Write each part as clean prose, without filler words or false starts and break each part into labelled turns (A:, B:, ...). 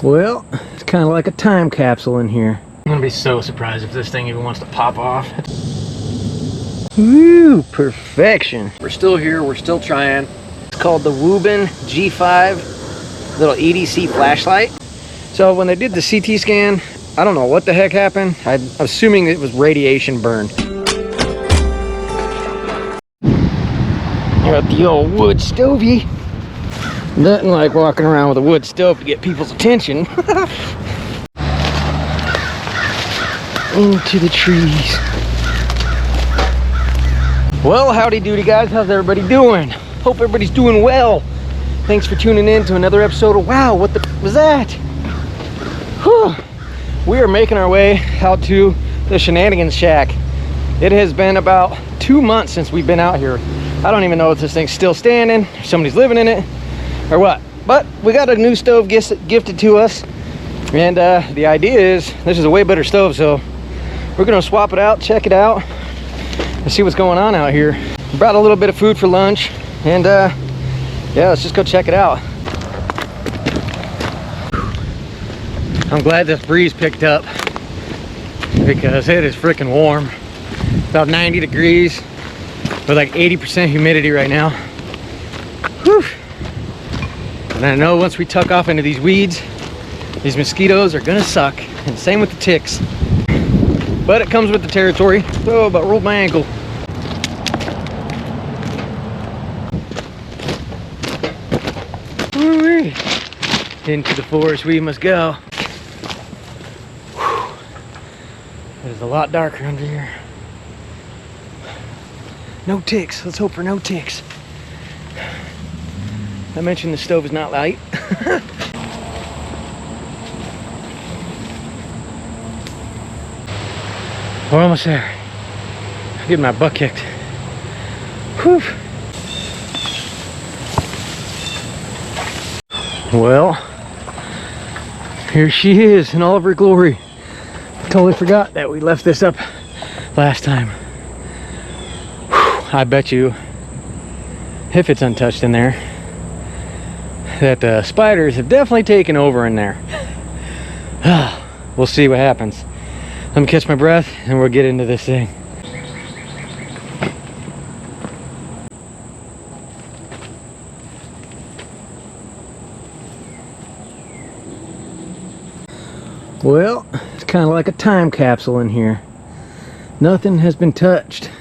A: Well, it's kind of like a time capsule in here. I'm gonna be so surprised if this thing even wants to pop off. Woo, perfection. We're still here, we're still trying. It's called the Wuben G5 little EDC flashlight. So when they did the CT scan, I don't know what the heck happened. I'm assuming it was radiation burn. Got the old wood stovey. Nothing like walking around with a wood stove to get people's attention. Into the trees. Well, howdy doody guys, how's everybody doing? Hope everybody's doing well. Thanks for tuning in to another episode of Wow, what the was that? Whew. We are making our way out to the Shenanigans Shack. It has been about 2 months since we've been out here. I don't even know if this thing's still standing, if somebody's living in it, or what. But we got a new stove gifted to us, and the idea is this is a way better stove, so we're gonna swap it out, check it out, and see what's going on out here. We brought a little bit of food for lunch, and yeah, let's just go check it out. I'm glad this breeze picked up because it is freaking warm. About 90 degrees with like 80% humidity right now. Whew. And I know once we tuck off into these weeds, these mosquitoes are gonna suck, and same with the ticks. But it comes with the territory. Oh, about rolled my ankle. Woo-wee. Into the forest we must go. Whew. It is a lot darker under here. No ticks. Let's hope for no ticks. I mentioned the stove is not light. We're almost there. I'm getting my butt kicked. Whew. Well, here she is in all of her glory. Totally forgot that we left this up last time. Whew. I bet you, if it's untouched in there, that the spiders have definitely taken over in there. We'll see what happens. Let me catch my breath and we'll get into this thing. Well, it's kind of like a time capsule in here. Nothing has been touched.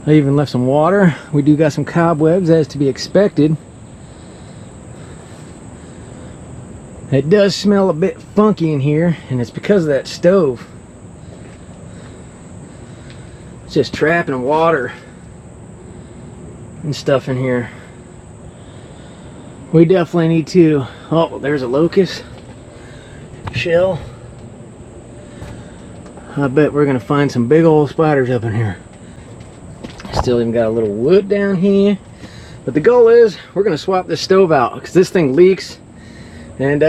A: I even left some water. We do got some cobwebs, as to be expected. It does smell a bit funky in here, and it's because of that stove. It's just trapping water and stuff in here. We definitely need to... Oh, there's a locust shell. I bet we're gonna find some big old spiders up in here. Still even got a little wood down here. But the goal is we're gonna swap this stove out because this thing leaks. And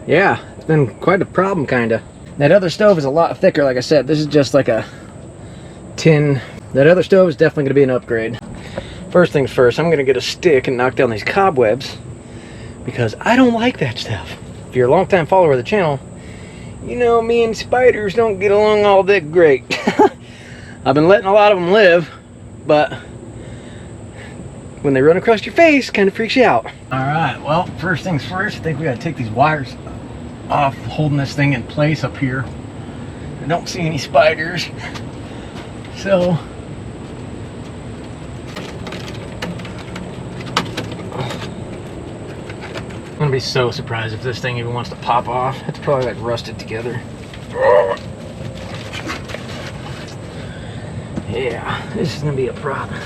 A: yeah, it's been quite a problem kinda. That other stove is a lot thicker, like I said. This is just like a tin. That other stove is definitely gonna be an upgrade. First things first, I'm gonna get a stick and knock down these cobwebs because I don't like that stuff. If you're a long-time follower of the channel, you know me and spiders don't get along all that great. I've been letting a lot of them live, but when they run across your face, kind of freaks you out. All right, well, first things first, I think we gotta take these wires off, holding this thing in place up here. I don't see any spiders, so I'm gonna be so surprised if this thing even wants to pop off. It's probably like rusted together. Yeah, this is gonna be a problem.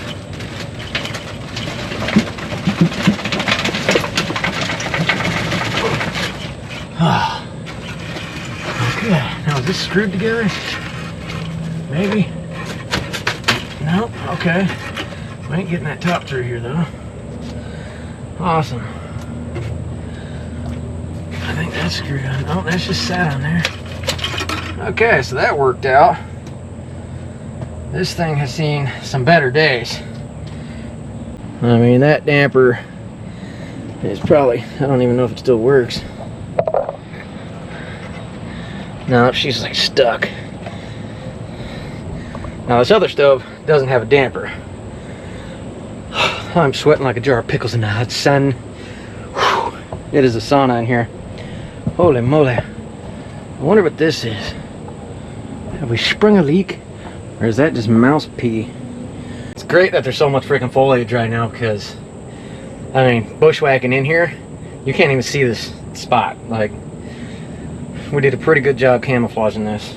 A: Okay, now is this screwed together? Maybe. Nope, okay. We ain't getting that top through here though. Awesome. I think that's screwed on. Oh, that's just sat on there. Okay, so that worked out. This thing has seen some better days. I mean, that damper is probably, I don't even know if it still works. No, she's like stuck. Now this other stove doesn't have a damper. I'm sweating like a jar of pickles in the hot sun. Whew. It is a sauna in here. Holy moly. I wonder what this is. Have we sprung a leak? Or is that just mouse pee? It's great that there's so much freaking foliage right now because, I mean, bushwhacking in here, you can't even see this spot. Like, we did a pretty good job camouflaging this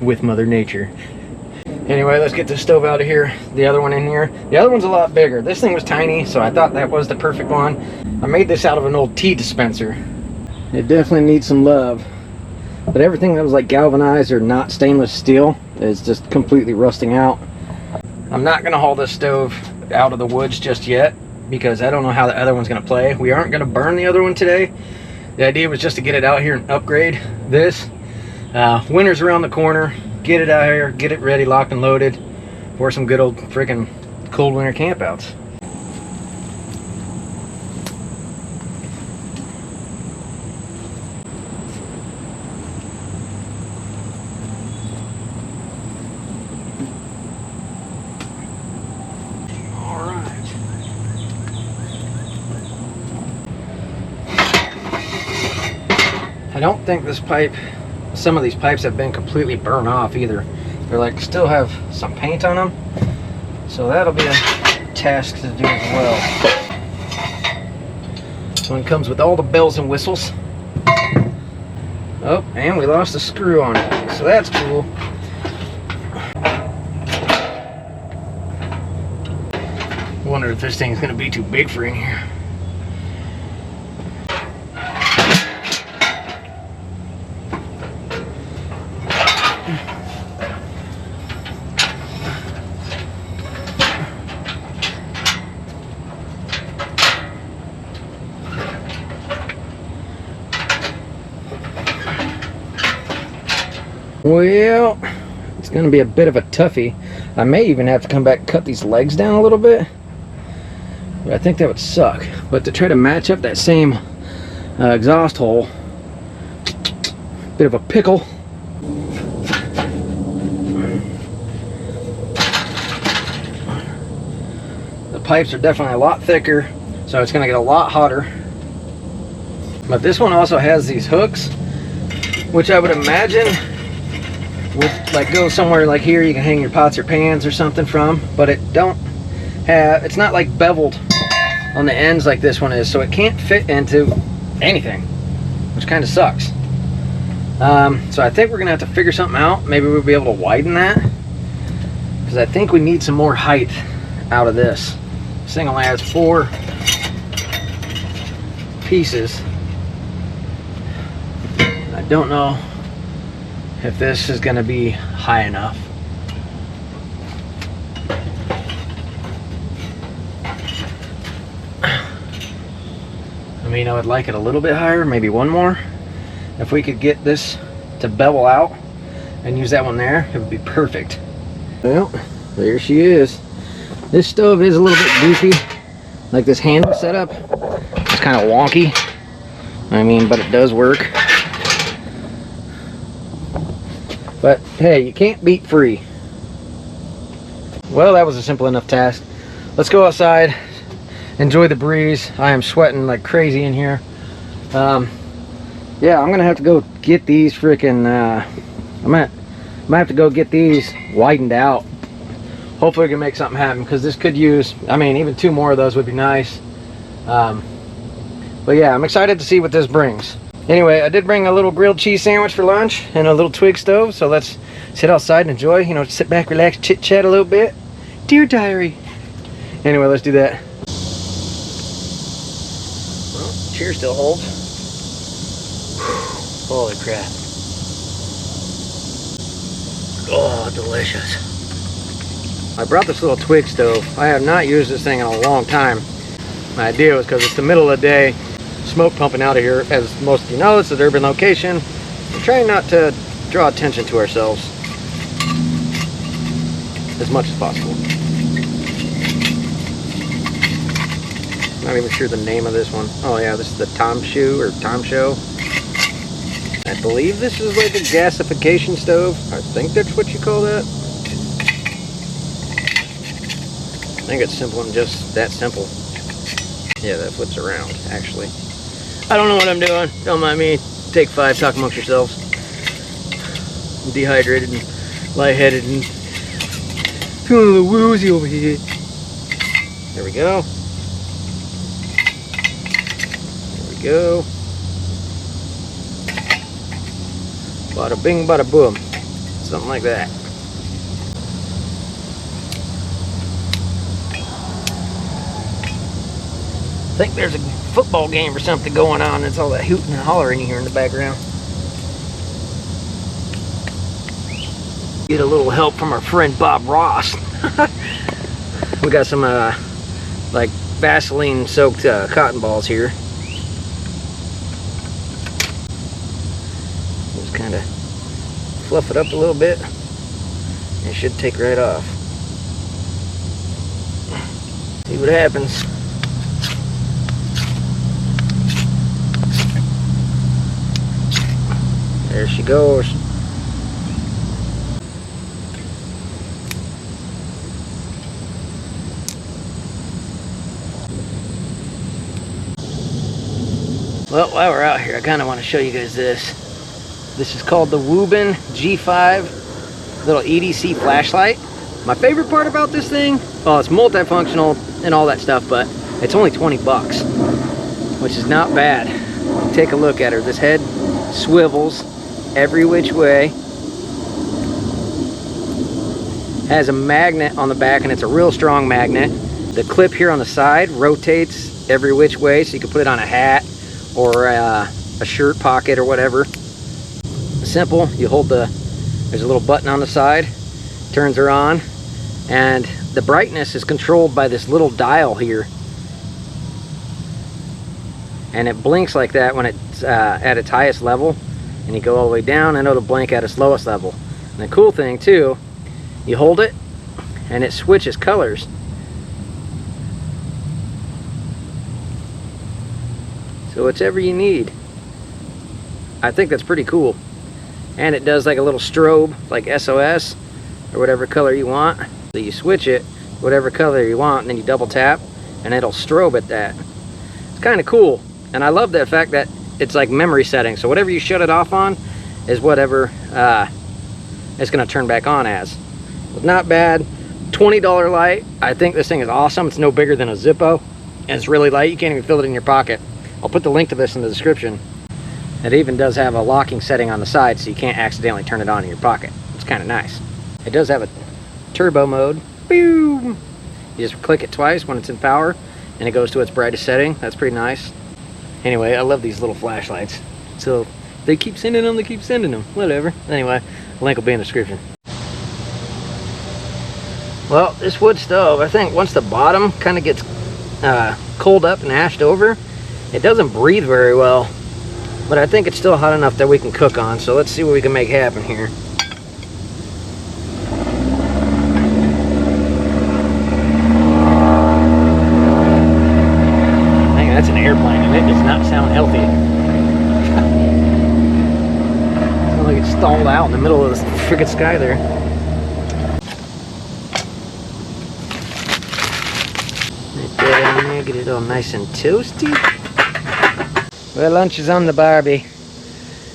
A: with Mother Nature. Anyway, let's get this stove out of here. The other one in here. The other one's a lot bigger. This thing was tiny, so I thought that was the perfect one. I made this out of an old tea dispenser. It definitely needs some love. But everything that was like galvanized or not stainless steel is just completely rusting out. I'm not going to haul this stove out of the woods just yet because I don't know how the other one's going to play. We aren't going to burn the other one today. The idea was just to get it out here and upgrade this. Winter's around the corner. Get it out here, get it ready, locked and loaded for some good old freaking cold winter campouts. All right. I don't think this pipe, some of these pipes have been completely burned off either. They're like still have some paint on them, so that'll be a task to do as well. This one comes with all the bells and whistles. Oh, and we lost a screw on it, so that's cool. Wonder if this thing's gonna be too big for in here. Well, it's going to be a bit of a toughie. I may even have to come back and cut these legs down a little bit. But I think that would suck. But to try to match up that same exhaust hole, bit of a pickle. The pipes are definitely a lot thicker, so it's going to get a lot hotter. But this one also has these hooks, which I would imagine would like go somewhere like here you can hang your pots or pans or something from, but it don't have, it's not like beveled on the ends like this one is, so it can't fit into anything, which kind of sucks. So I think we're gonna have to figure something out. Maybe we'll be able to widen that, because I think we need some more height out of this. This thing only has 4 pieces. I don't know if this is going to be high enough. I mean, I would like it a little bit higher, maybe one more. If we could get this to bevel out and use that one there, it would be perfect. Well, there she is. This stove is a little bit goofy. Like this handle setup, it's kind of wonky. I mean, but it does work. But hey, you can't beat free. Well, that was a simple enough task. Let's go outside, enjoy the breeze. I am sweating like crazy in here. Yeah, I'm gonna have to go get these freaking I might have to go get these widened out. Hopefully we can make something happen, because this could use, I mean, even 2 more of those would be nice. But yeah, I'm excited to see what this brings. Anyway, I did bring a little grilled cheese sandwich for lunch and a little twig stove, so let's sit outside and enjoy, you know, sit back, relax, chit chat a little bit. Dear diary. Anyway, let's do that. Well, cheer still holds. Holy crap. Oh, delicious. I brought this little twig stove. I have not used this thing in a long time. My idea was because it's the middle of the day, smoke pumping out of here. As most of you know, it's an urban location. We're trying not to draw attention to ourselves as much as possible. Not even sure the name of this one. Oh yeah, this is the Tom Shoe or Tom Show. I believe this is like a gasification stove. I think that's what you call that. I think it's simple and just that simple. Yeah, that flips around, actually. I don't know what I'm doing. Don't mind me. Take 5, talk amongst yourselves. I'm dehydrated and lightheaded and feeling a little woozy over here. There we go. There we go. Bada bing, bada boom. Something like that. I think there's a football game or something going on. It's all that hooting and hollering you hear in the background. Get a little help from our friend Bob Ross. We got some like Vaseline soaked cotton balls here. Just kind of fluff it up a little bit. It should take right off. See what happens. There she goes. Well, while we're out here, I kind of want to show you guys this. This is called the Wuben G5 little EDC flashlight. My favorite part about this thing, well, it's multifunctional and all that stuff, but it's only 20 bucks, which is not bad. Take a look at her. This head swivels every which way. Has a magnet on the back, and it's a real strong magnet. The clip here on the side rotates every which way, so you can put it on a hat or a shirt pocket or whatever. Simple. You hold there's a little button on the side, turns her on, and the brightness is controlled by this little dial here, and it blinks like that when it's at its highest level, and you go all the way down and it'll blink at its lowest level. And the cool thing too, you hold it and it switches colors. So whatever you need. I think that's pretty cool. And it does like a little strobe, like SOS, or whatever color you want. So you switch it, whatever color you want, and then you double tap, and it'll strobe at that. It's kind of cool. And I love the fact that it's like memory setting. So whatever you shut it off on is whatever it's going to turn back on as. It's not bad. $20 light. I think this thing is awesome. It's no bigger than a Zippo, and it's really light. You can't even feel it in your pocket. I'll put the link to this in the description. It even does have a locking setting on the side, so you can't accidentally turn it on in your pocket. It's kind of nice. It does have a turbo mode. Boom! You just click it twice when it's in power, and it goes to its brightest setting. That's pretty nice. Anyway, I love these little flashlights. So they keep sending them, whatever. Anyway, the link will be in the description. Well, this wood stove, I think once the bottom kind of gets coaled up and ashed over, it doesn't breathe very well. But I think it's still hot enough that we can cook on. So let's see what we can make happen here. Dang, that's an airplane, and it does not sound healthy. Sounds like it's stalled out in the middle of the freaking sky there. Put that on there, get it all nice and toasty. Well, lunch is on the barbie.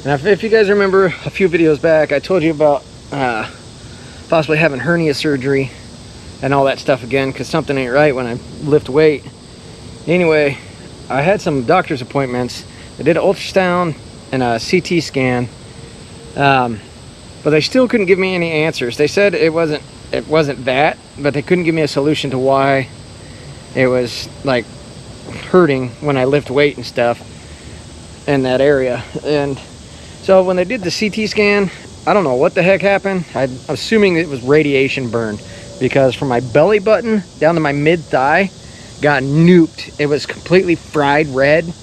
A: And if you guys remember a few videos back, I told you about possibly having hernia surgery and all that stuff again, because something ain't right when I lift weight. Anyway, I had some doctor's appointments. They did an ultrasound and a CT scan, but they still couldn't give me any answers. They said it wasn't that, but they couldn't give me a solution to why it was like hurting when I lift weight and stuff in that area. And so when they did the CT scan, I don't know what the heck happened. I'm assuming it was radiation burn, because from my belly button down to my mid thigh got nuked. It was completely fried red,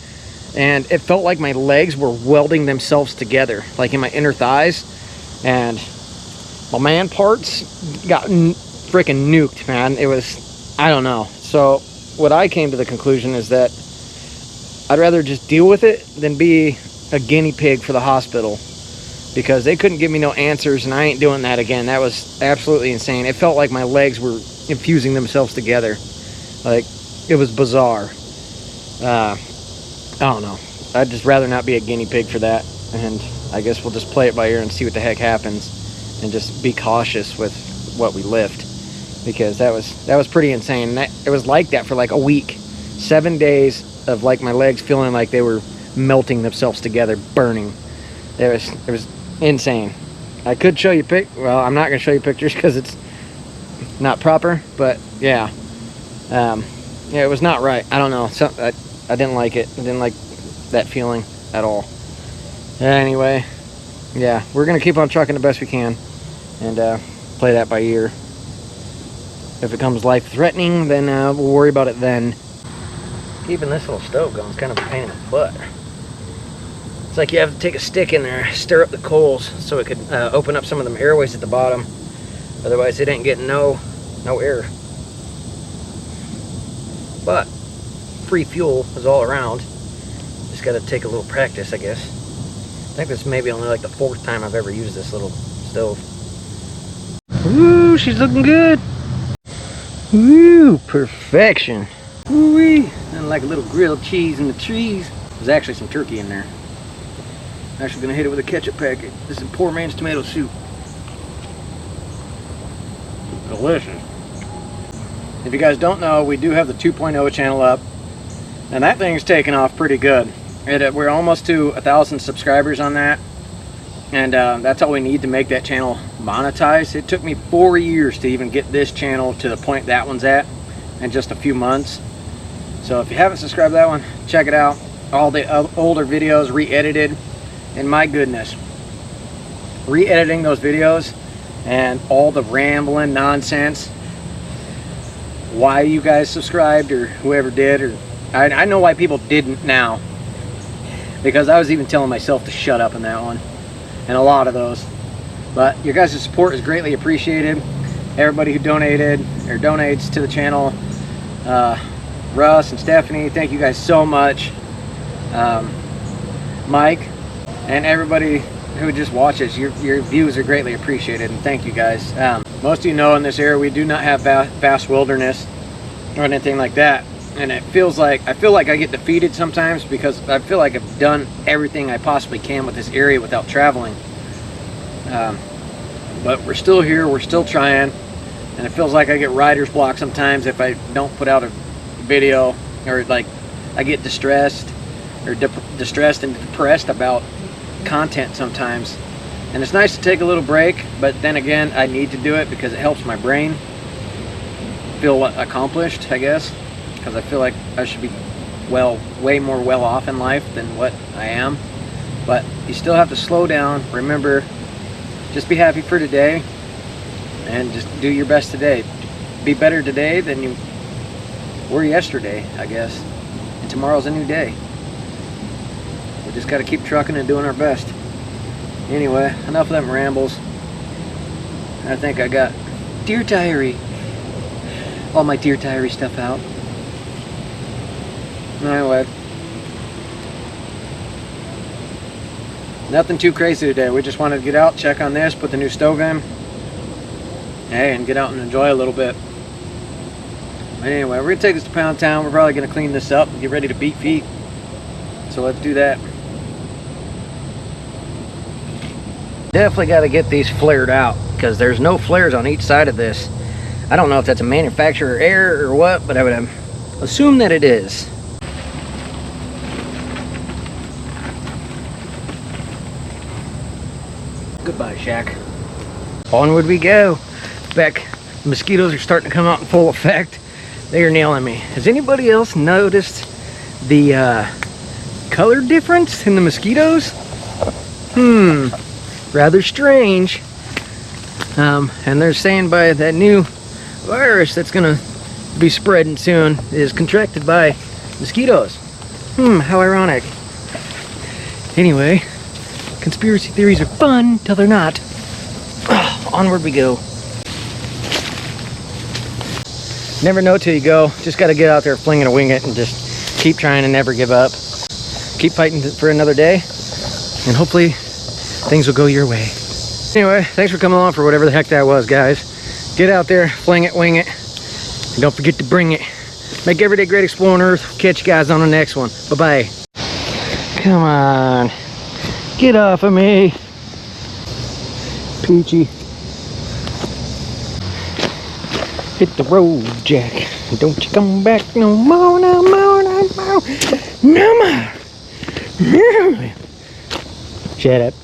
A: and it felt like my legs were welding themselves together, like in my inner thighs, and my man parts got freaking nuked, man. It was, I don't know. So what I came to the conclusion is that I'd rather just deal with it than be a guinea pig for the hospital, because they couldn't give me no answers, and I ain't doing that again. That was absolutely insane. It felt like my legs were infusing themselves together. Like, it was bizarre. I don't know. I'd just rather not be a guinea pig for that, and I guess we'll just play it by ear and see what the heck happens, and just be cautious with what we lift, because that was pretty insane. And it was like that for like a week. 7 days of like my legs feeling like they were melting themselves together, burning. It was insane. I could show you well, I'm not gonna show you pictures because it's not proper, but yeah. Yeah, it was not right. I don't know. I didn't like it. I didn't like that feeling at all. Anyway, yeah, we're gonna keep on trucking the best we can and play that by ear. If it comes life-threatening, then we'll worry about it then. Keeping this little stove going is kind of a pain in the butt. It's like you have to take a stick in there, stir up the coals so it could open up some of them airways at the bottom. Otherwise, it ain't getting no air. But free fuel is all around. Just got to take a little practice, I guess. I think this may be only like the 4th time I've ever used this little stove. Ooh, she's looking good. Ooh, perfection. Ooh-wee. Nothing like a little grilled cheese in the trees. There's actually some turkey in there. I'm actually gonna hit it with a ketchup packet. This is poor man's tomato soup. Delicious. If you guys don't know, we do have the 2.0 channel up, and that thing's taken off pretty good. We're almost to 1,000 subscribers on that, and that's all we need to make that channel monetize. It took me 4 years to even get this channel to the point that one's at, in just a few months. So if you haven't subscribed to that one, check it out. All the older videos re-edited, and my goodness, re-editing those videos and all the rambling nonsense, why you guys subscribed or whoever did, or I know why people didn't now, because I was even telling myself to shut up in that one and a lot of those. But your guys' support is greatly appreciated. Everybody who donated or donates to the channel, Russ and Stephanie, thank you guys so much. Mike and everybody who just watches, your views are greatly appreciated, and thank you guys. Most of you know in this area we do not have vast wilderness or anything like that, and I feel like I get defeated sometimes because I feel like I've done everything I possibly can with this area without traveling. But we're still here, we're still trying, and it feels like I get writer's block sometimes if I don't put out a video, or like I get distressed and depressed about content sometimes. And it's nice to take a little break, but then again, I need to do it because it helps my brain feel accomplished, I guess, because I feel like I should be way more well off in life than what I am. But you still have to slow down. Remember, just be happy for today and just do your best today. Be better today than you were yesterday, I guess. And tomorrow's a new day. We just got to keep trucking and doing our best. Anyway, enough of them rambles. I think I got deer diary, all my deer diary stuff out. Anyway, nothing too crazy today. We just wanted to get out, check on this, put the new stove in, hey, and get out and enjoy a little bit. But anyway, we're gonna take this to Pound Town. We're probably gonna clean this up and get ready to beat feet. So let's do that. Definitely got to get these flared out because there's no flares on each side of this. I don't know if that's a manufacturer error or what, but I would assume that it is. Goodbye, Shack. Onward we go. Beck, the mosquitoes are starting to come out in full effect. They are nailing me. Has anybody else noticed the color difference in the mosquitoes? Rather strange. And they're saying by that new virus that's gonna be spreading soon is contracted by mosquitoes. How ironic. Anyway, conspiracy theories are fun till they're not. Onward we go. Never know till you go. Just gotta get out there, fling it and wing it, and just keep trying and never give up. Keep fighting for another day. and hopefully things will go your way. Anyway, thanks for coming along for whatever the heck that was, guys. Get out there, fling it, wing it, and don't forget to bring it. Make every day great exploring Earth. Catch you guys on the next one. Bye-bye. Come on. Get off of me. Peachy. Hit the road, Jack. Don't you come back no more, no more, no more. No more. No more. Shut up.